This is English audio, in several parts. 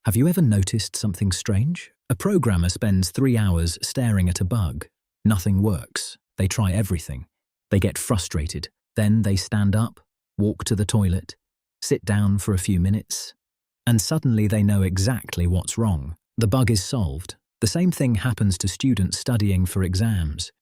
Have you ever noticed something strange? A programmer spends 3 hours staring at a bug. Nothing works. They try everything. They get frustrated. Then they stand up, walk to the toilet, sit down for a few minutes, and suddenly they know exactly what's wrong. The bug is solved. The same thing happens to students studying for exams,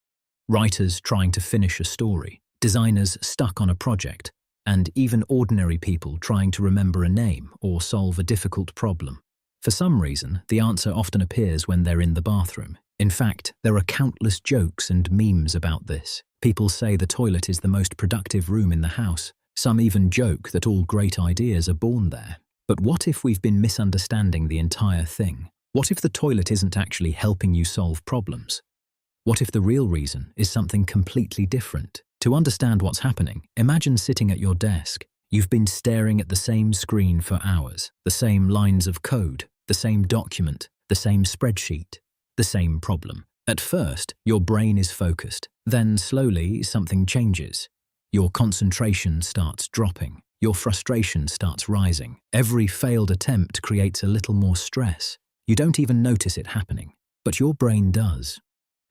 writers trying to finish a story, designers stuck on a project, and even ordinary people trying to remember a name or solve a difficult problem. For some reason, the answer often appears when they're in the bathroom. In fact, there are countless jokes and memes about this. People say the toilet is the most productive room in the house. Some even joke that all great ideas are born there. But what if we've been misunderstanding the entire thing? What if the toilet isn't actually helping you solve problems? What if the real reason is something completely different? To understand what's happening, imagine sitting at your desk. You've been staring at the same screen for hours, the same lines of code, the same document, the same spreadsheet, the same problem. At first, your brain is focused. Then slowly, something changes. Your concentration starts dropping. Your frustration starts rising. Every failed attempt creates a little more stress. You don't even notice it happening, but your brain does.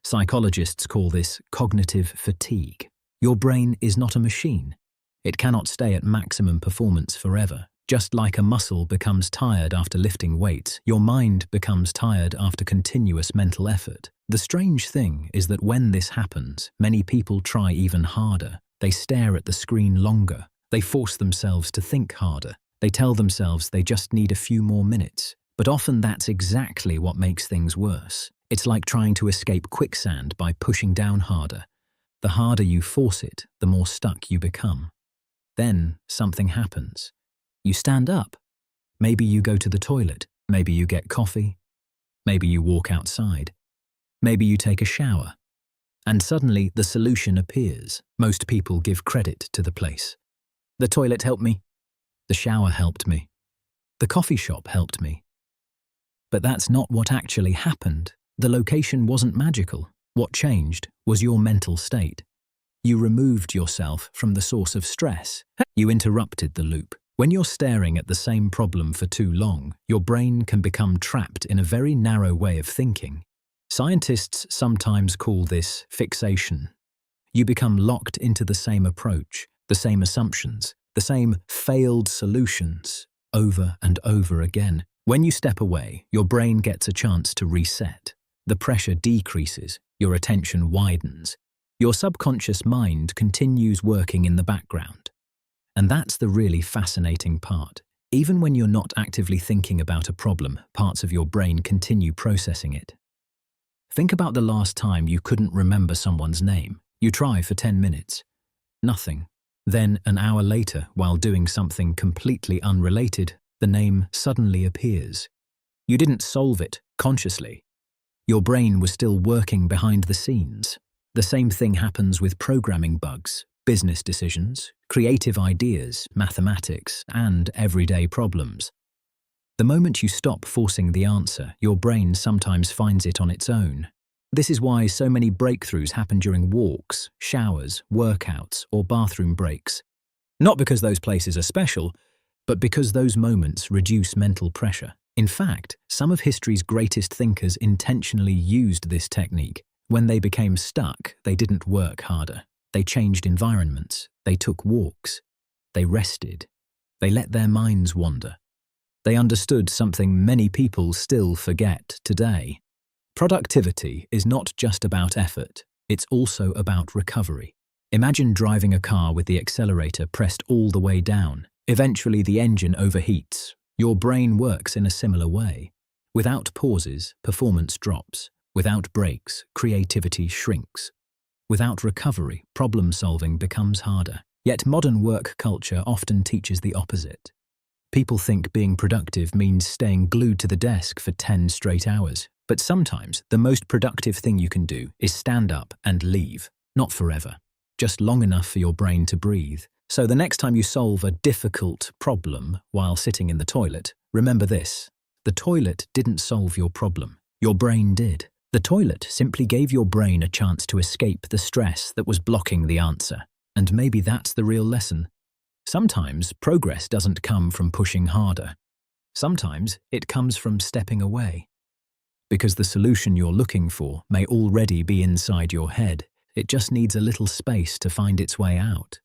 Psychologists call this cognitive fatigue. Your brain is not a machine. It cannot stay at maximum performance forever. Just like a muscle becomes tired after lifting weights, your mind becomes tired after continuous mental effort. The strange thing is that when this happens, many people try even harder. They stare at the screen longer. They force themselves to think harder. They tell themselves they just need a few more minutes. But often that's exactly what makes things worse. It's like trying to escape quicksand by pushing down harder. The harder you force it, the more stuck you become. Then something happens. You stand up. Maybe you go to the toilet. Maybe you get coffee. Maybe you walk outside. Maybe you take a shower. And suddenly the solution appears. Most people give credit to the place. The toilet helped me. The shower helped me. The coffee shop helped me. But that's not what actually happened. The location wasn't magical. What changed was your mental state. You removed yourself from the source of stress. You interrupted the loop. When you're staring at the same problem for too long, your brain can become trapped in a very narrow way of thinking. Scientists sometimes call this fixation. You become locked into the same approach, the same assumptions, the same failed solutions over and over again. When you step away, your brain gets a chance to reset. The pressure decreases, your attention widens. Your subconscious mind continues working in the background. And that's the really fascinating part. Even when you're not actively thinking about a problem, parts of your brain continue processing it. Think about the last time you couldn't remember someone's name. You try for 10 minutes. Nothing. Then, an hour later, while doing something completely unrelated, the name suddenly appears. You didn't solve it consciously. Your brain was still working behind the scenes. The same thing happens with programming bugs, business decisions, creative ideas, mathematics, and everyday problems. The moment you stop forcing the answer, your brain sometimes finds it on its own. This is why so many breakthroughs happen during walks, showers, workouts, or bathroom breaks. Not because those places are special, but because those moments reduce mental pressure. In fact, some of history's greatest thinkers intentionally used this technique. When they became stuck, they didn't work harder. They changed environments. They took walks. They rested. They let their minds wander. They understood something many people still forget today. Productivity is not just about effort. It's also about recovery. Imagine driving a car with the accelerator pressed all the way down. Eventually, the engine overheats. Your brain works in a similar way. Without pauses, performance drops. Without breaks, creativity shrinks. Without recovery, problem-solving becomes harder. Yet modern work culture often teaches the opposite. People think being productive means staying glued to the desk for 10 straight hours. But sometimes, the most productive thing you can do is stand up and leave. Not forever. Just long enough for your brain to breathe. So the next time you solve a difficult problem while sitting in the toilet, remember this. The toilet didn't solve your problem. Your brain did. The toilet simply gave your brain a chance to escape the stress that was blocking the answer. And maybe that's the real lesson. Sometimes progress doesn't come from pushing harder. Sometimes it comes from stepping away. Because the solution you're looking for may already be inside your head, it just needs a little space to find its way out.